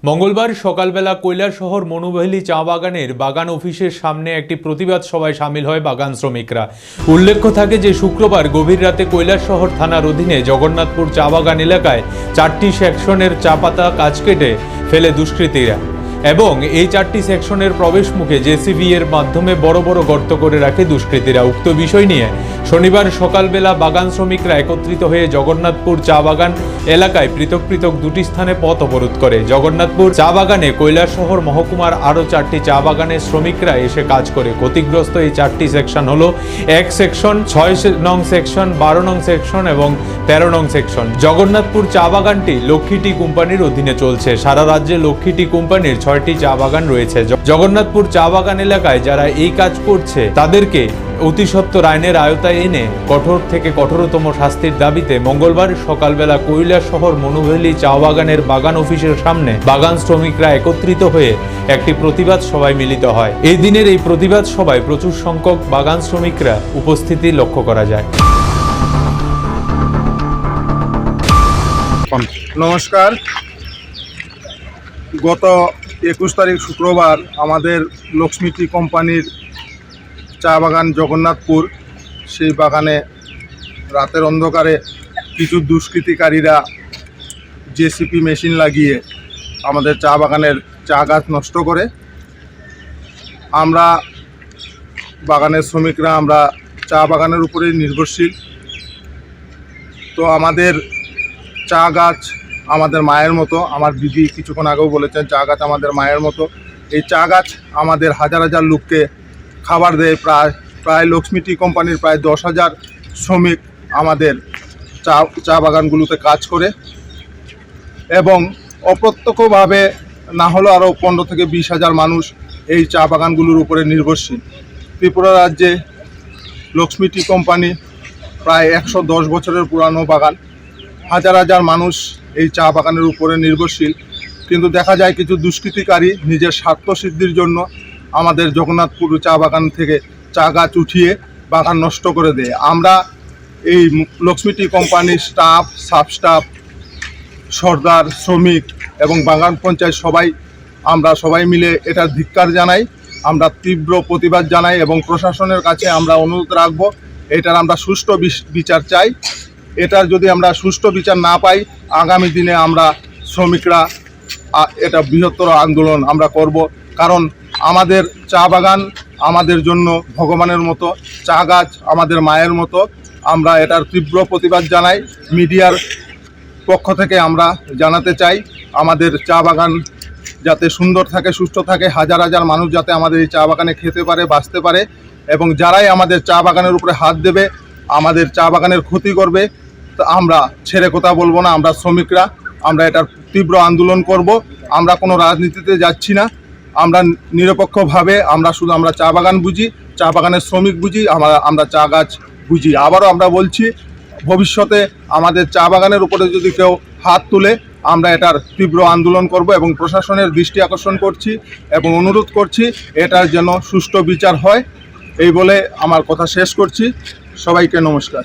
মঙ্গলবার সকালবেলা কৈলাসহর মনুভেলি চা বাগানের বাগান অফিসের সামনে একটি প্রতিবাদ সভায় সামিল হয় বাগান শ্রমিকরা। উল্লেখ্য থাকে যে শুক্রবার গভীর রাতে কৈলাসহর থানার অধীনে জগন্নাথপুর চা বাগান এলাকায় 4টি সেকশনের চা পাতা কাজ কেটে ফেলে দুষ্কৃতীরা এবং এই 4টি সেকশনের প্রবেশ মুখে জেসিবি এর মাধ্যমে বড় বড় গর্ত করে রাখে দুষ্কৃতীরা। উক্ত বিষয় নিয়ে শনিবার সকালবেলা বাগান শ্রমিকরা একত্রিত হয়ে জগন্নাথপুর চা বাগান এলাকায় পৃথক পৃথক দুটি স্থানে পথ অবরোধ করে। জগন্নাথপুর চা বাগানে কৈলাসহর মহকুমার আরও 4টি চা বাগানের শ্রমিকরা এসে কাজ করে। ক্ষতিগ্রস্ত এই 4টি সেকশন হলো 1 সেকশন, 6 নং সেকশন, 12 নং সেকশন এবং 13 নং সেকশন। জগন্নাথপুর চা বাগানটি লক্ষ্মী টি কোম্পানির অধীনে চলছে। সারা রাজ্যে লক্ষ্মী টি কোম্পানির 6টি চা বাগান রয়েছে। জগন্নাথপুর চা বাগান এলাকায় যারা এই কাজ করছে তাদেরকে অতি সত্বর আইনের আওতায় এনে কঠোর থেকে কঠোরতম শাস্তির দাবিতে মঙ্গলবার সকালবেলা কৈলাসহর মনুভেলি চা বাগানের বাগান অফিসের সামনে বাগান শ্রমিকরা একত্রিত হয়ে একটি প্রতিবাদ সভায় মিলিত হয়। এই দিনের এই প্রতিবাদ সভায় প্রচুর সংখ্যক বাগান শ্রমিকরা উপস্থিতি লক্ষ্য করা যায়। নমস্কার। গত 21 তারিখ শুক্রবার আমাদের লক্ষ্মী টি কোম্পানির চা বাগান জগন্নাথপুর, সেই বাগানে রাতের অন্ধকারে কিছু দুষ্কৃতিকারীরা জেসিপি মেশিন লাগিয়ে আমাদের চা বাগানের চা গাছ নষ্ট করে। আমরা বাগানের শ্রমিকরা আমরা চা বাগানের উপরেই নির্ভরশীল। তো আমাদের চা গাছ আমাদের মায়ের মতো। আমার দিদি কিছুক্ষণ আগেও বলেছেন চা গাছ আমাদের মায়ের মতো। এই চা গাছ আমাদের হাজার হাজার লোককে খাবার দেয়। প্রায় লক্ষ্মী টি কোম্পানির প্রায় 10,000 শ্রমিক আমাদের চা বাগানগুলোতে কাজ করে এবং অপ্রত্যক্ষভাবে না হলেও আরও 15 থেকে 20,000 মানুষ এই চা বাগানগুলোর উপরে নির্ভরশীল। ত্রিপুরা রাজ্যে লক্ষ্মী টি কোম্পানি প্রায় 110 বছরের পুরানো বাগান। হাজার হাজার মানুষ এই চা বাগানের উপরে নির্ভরশীল। কিন্তু দেখা যায় কিছু দুষ্কৃতিকারী নিজের স্বার্থ সিদ্ধির জন্য আমাদের জগন্নাথপুর চা বাগান থেকে চা গাছ উঠিয়ে বাগান নষ্ট করে দেয়। আমরা এই লক্ষ্মী টি কোম্পানির স্টাফ, সাব স্টাফ, সর্দার, শ্রমিক এবং বাগান পঞ্চায়েত আমরা সবাই মিলে এটার ধিক্কার জানাই। আমরা তীব্র প্রতিবাদ জানাই এবং প্রশাসনের কাছে আমরা অনুরোধ রাখব এটার আমরা সুষ্ঠু বিচার চাই। এটার যদি আমরা সুষ্ঠু বিচার না পাই আগামী দিনে আমরা শ্রমিকরা এটা বৃহত্তর আন্দোলন আমরা করব। কারণ আমাদের চা বাগান আমাদের জন্য ভগবানের মতো, চা গাছ আমাদের মায়ের মতো। আমরা এটার তীব্র প্রতিবাদ জানাই। মিডিয়ার পক্ষ থেকে আমরা জানাতে চাই আমাদের চা বাগান যাতে সুন্দর থাকে, সুস্থ থাকে, হাজার হাজার মানুষ যাতে আমাদের এই চা বাগানে খেতে পারে, বাঁচতে পারে এবং যারাই আমাদের চা বাগানের উপরে হাত দেবে, আমাদের চা বাগানের ক্ষতি করবে, আমরা ছেড়ে কথা বলবো না। আমরা শ্রমিকরা আমরা এটার তীব্র আন্দোলন করব। আমরা কোনো রাজনীতিতে যাচ্ছি না। আমরা নিরপেক্ষভাবে আমরা চা বাগান বুঝি, চা বাগানের শ্রমিক বুঝি, আমরা চা গাছ বুঝি। আবারও আমরা বলছি ভবিষ্যতে আমাদের চা বাগানের উপরে যদি কেউ হাত তুলে আমরা এটার তীব্র আন্দোলন করব এবং প্রশাসনের দৃষ্টি আকর্ষণ করছি এবং অনুরোধ করছি এটার যেন সুষ্ঠু বিচার হয়। এই বলে আমার কথা শেষ করছি। সবাইকে নমস্কার।